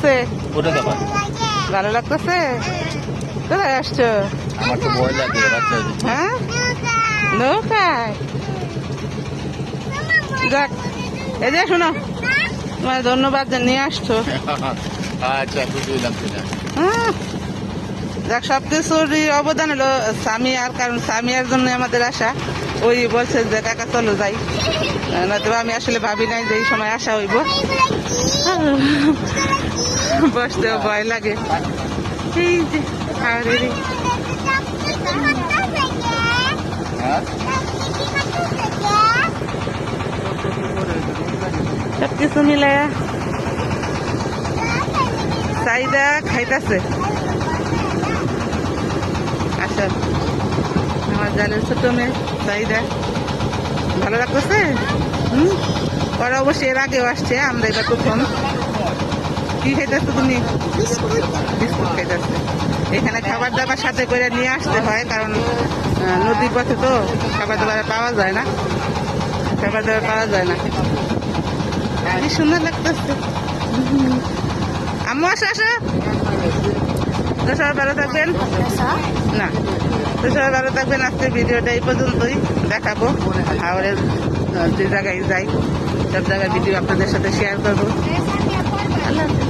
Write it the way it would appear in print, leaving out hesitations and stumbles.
লাগতেছে? ভালো লাগতেছে? কোথায় আসছো? আমার তো ভয় লাগে বাচ্চা। হ্যাঁ, নৌকায়। যাক, এই যে শোনো, তোমার ধন্যবাদ যে নিয়ে আসছো। আচ্ছা খুশি হইলাম সেটা। হ্যাঁ, যাক, সবকিছুরই অবদান হলো সামিয়ার, কারণ সামিয়ার জন্য আমাদের আশা। ওই বলছে যে কাকা চলো যাই, নয়তো আমি আসলে ভাবি নাই যে এই সময় আসা হইব। বসতেও ভয় লাগে। এই যে আরে সবকিছু মিলায়া চাহিদা খাইতেছে। আচ্ছা, আমার জালের ছোট মেয়ে চাহিদা ভালো লাগতেছে। ওরা অবশ্যই এর আগেও আসছে, আমরা এটা প্রথম। কি খাইতেছো তুমি? বিস্কুট খাইতেছে। এখানে খাবার দাবার সাথে করে নিয়ে আসতে হয়, কারণ নদীর পথে তো খাবার দাবার পাওয়া যায় না, খাবার দাবার পাওয়া যায় না। কি সুন্দর লাগতেছে। আম্মু আসো আসো। তো সবাই ভালো থাকবেন। না, তো সবাই ভালো থাকবেন। আজকে ভিডিওটা এই পর্যন্তই, দেখাবো হাওড়ের যে জায়গায় যাই সব জায়গায় ভিডিও আপনাদের সাথে শেয়ার করবো। আল্লাহ হাফেজ।